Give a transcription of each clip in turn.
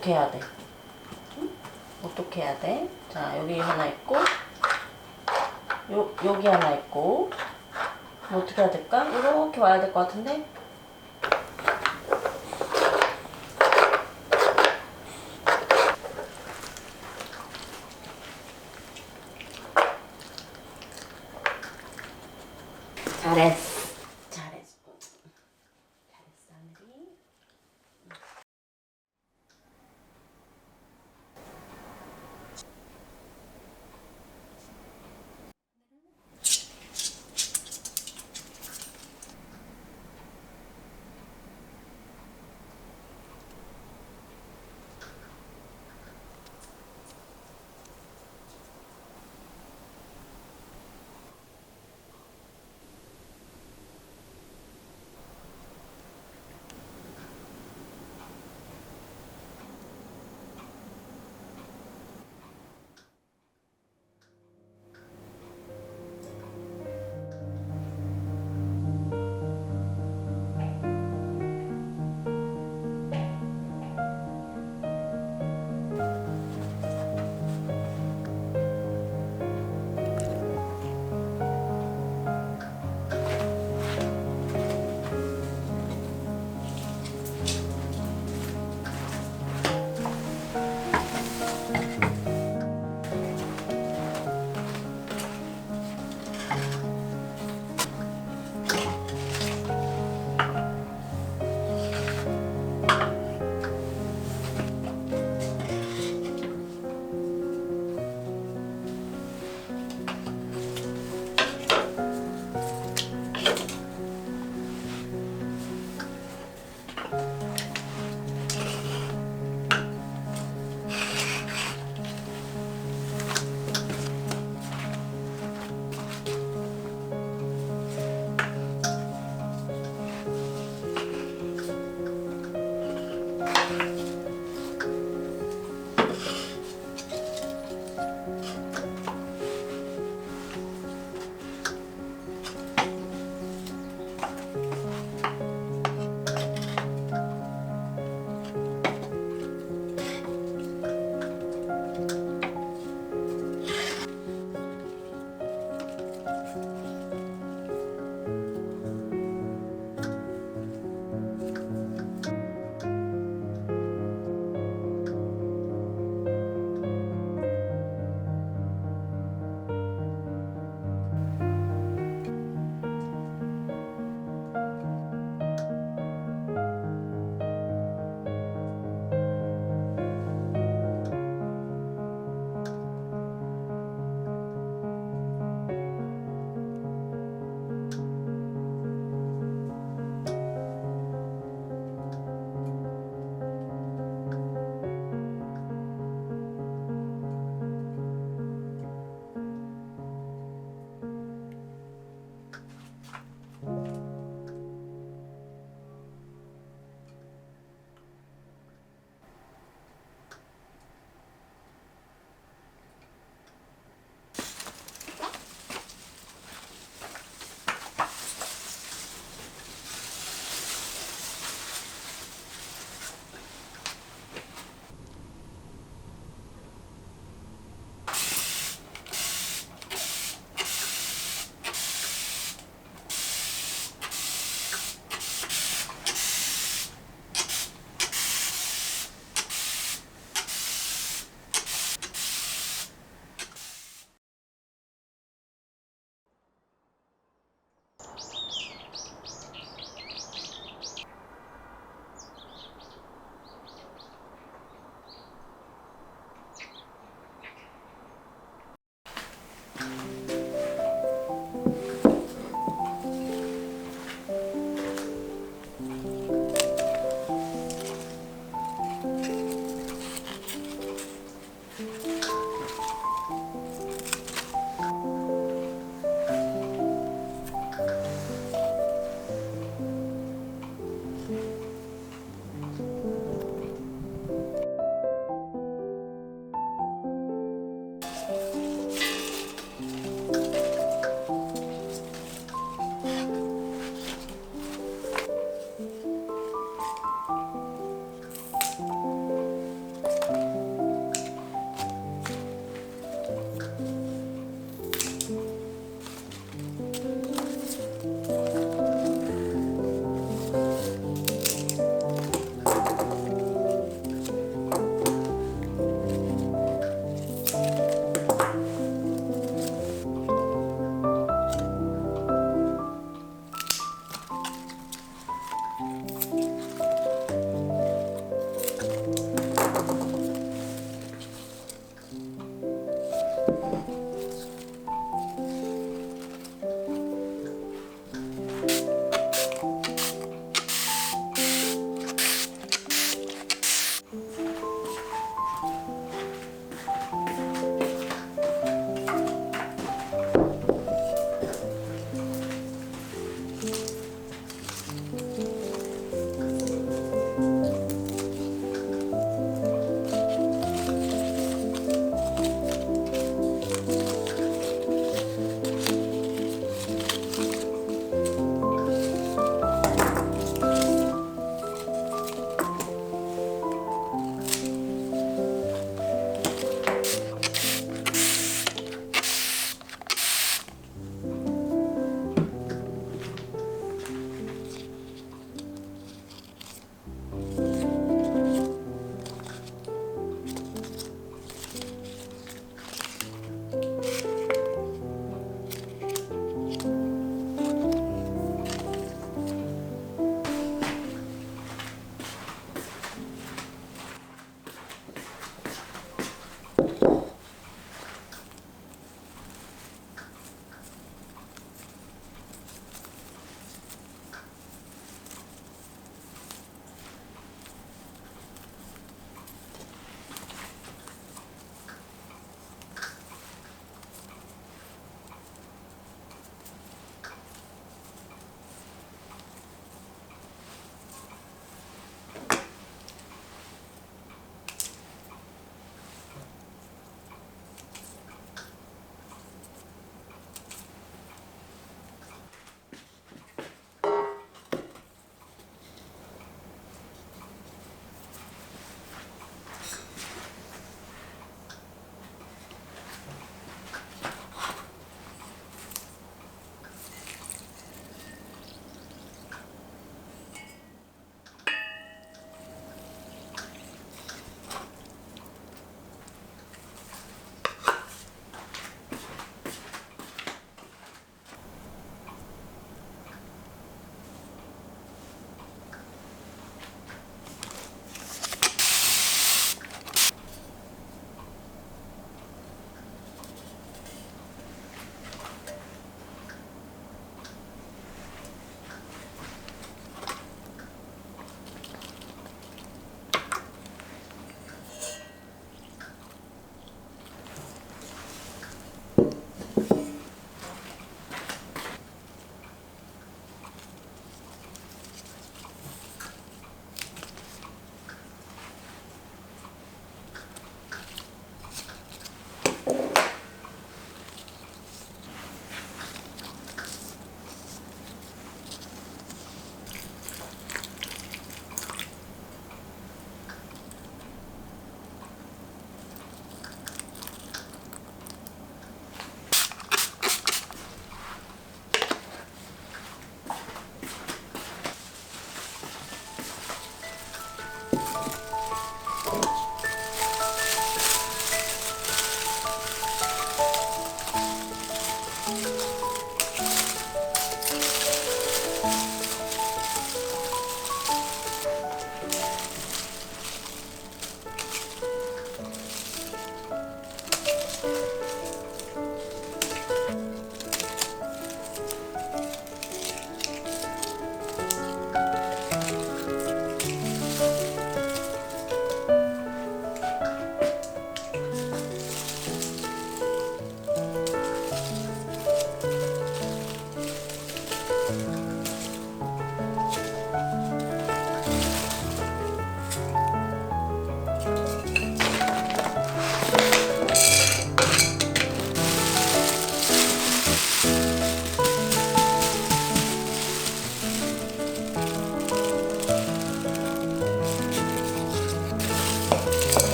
어떻게 해야 돼? 응? 어떻게 해야 돼? 자, 여기 하나 있고, 여기 하나 있고, 뭐 어떻게 해야 될까? 이렇게 와야 될 것 같은데? 잘했어. 잘했어. 잘했어, 하늘이.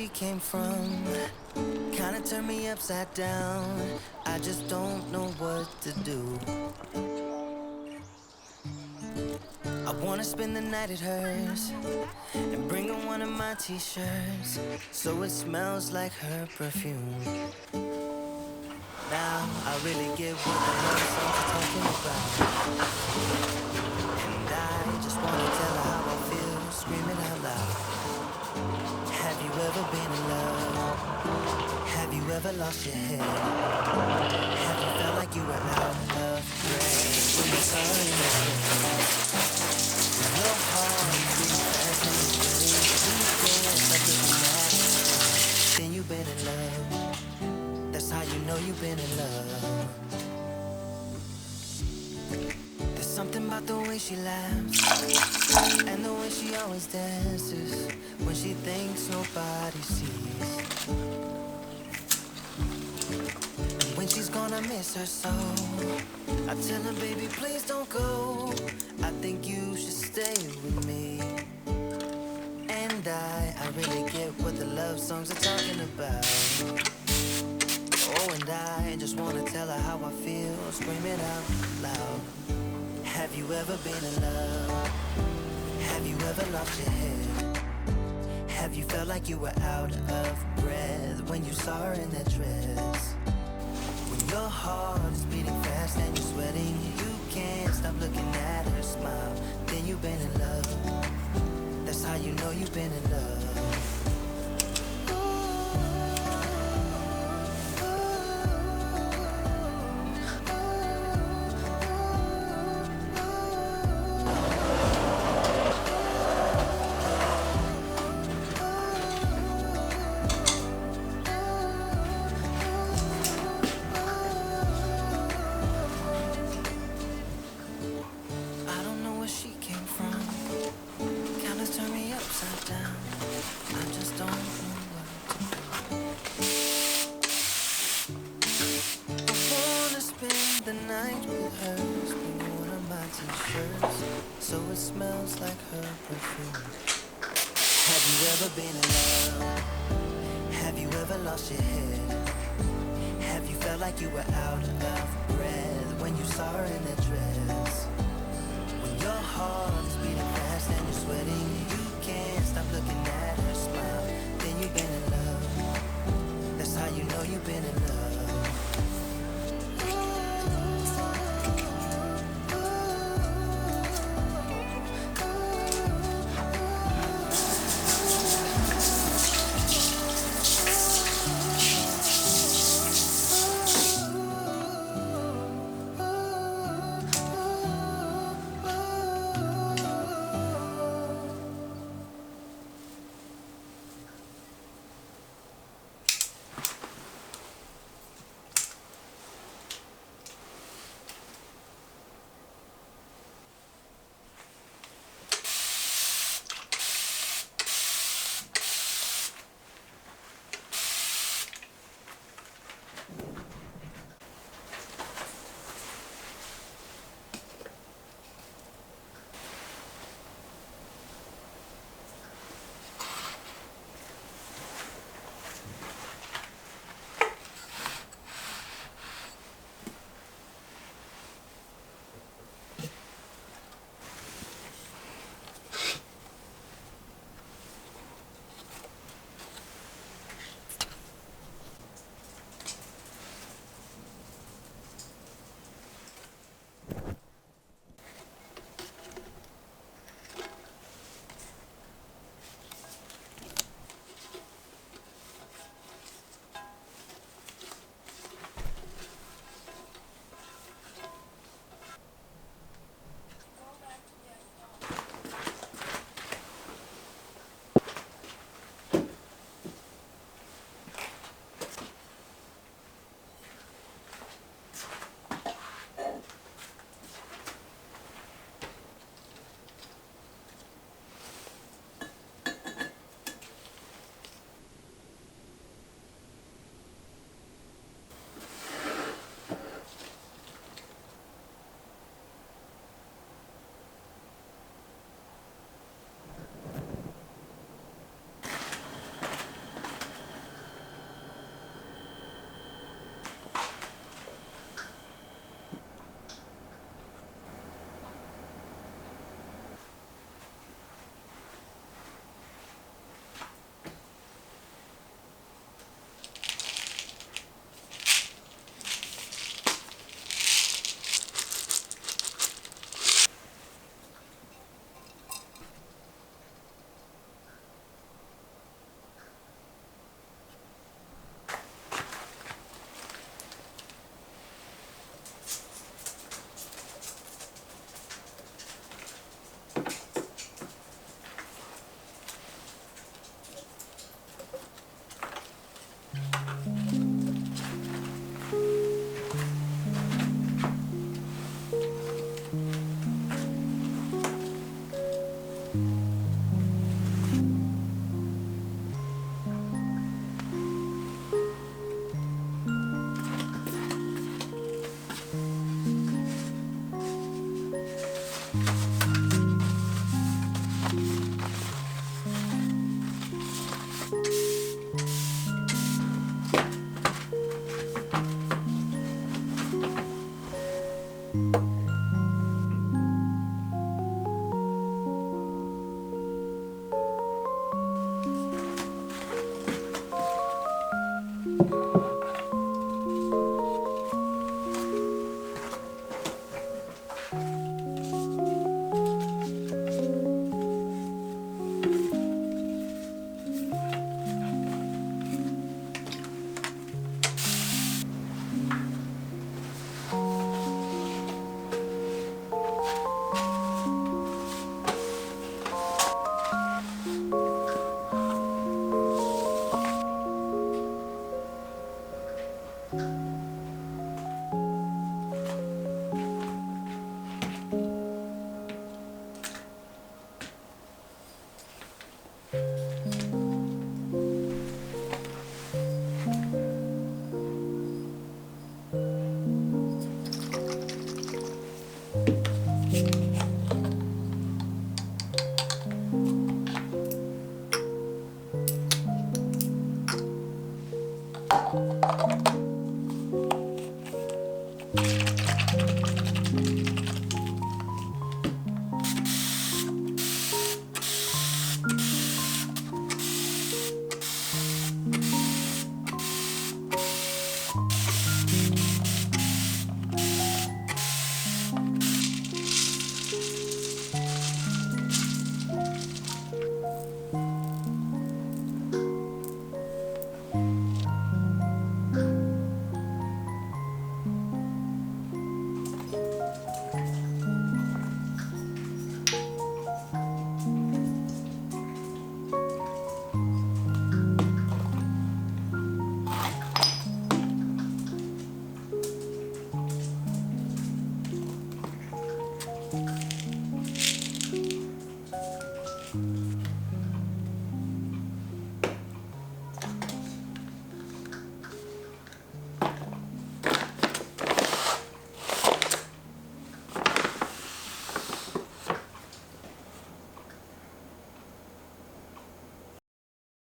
she came from. Kinda turned me upside down. I just don't know what to do. I wanna spend the night at hers and bring her one of my t-shirts so it smells like her perfume. Now I really get what the love songs are talking about, and I just wanna tell her how I feel, screaming out loud. Have you ever been in love? Have you ever lost your head? Have you felt like you were out of breath when you saw her in the head? Your heart beating fast and you're sweating. You can't stop looking at her. Then you've been in love. That's how you know you've been in love. There's something about the way she laughs and the way she always dances when she thinks nobody sees. And when she's gonna miss her so, I tell her, baby, please don't go. I think you should stay with me. And I really get what the love songs are talking about. Oh, and I just wanna tell her how I feel, screaming out loud. Have you ever been in love? Have you ever lost your head? Have you felt like you were out of breath when you saw her in that dress? When your heart is beating fast and you're sweating, you can't stop looking at her smile. Then you've been in love. That's how you know you've been in love. I don't know where she came from. Kinda turned me upside down. I just don't know what to do. I wanna spend the night with her, spend one of my t-shirts so it smells like her perfume. Have you ever been in love? Have you ever lost your head? Have you felt like you were out of breath when you saw her in that dress? When your heart is beating fast and you're sweating, you can't stop looking at her smile. Then you've been in love. That's how you know you've been in love.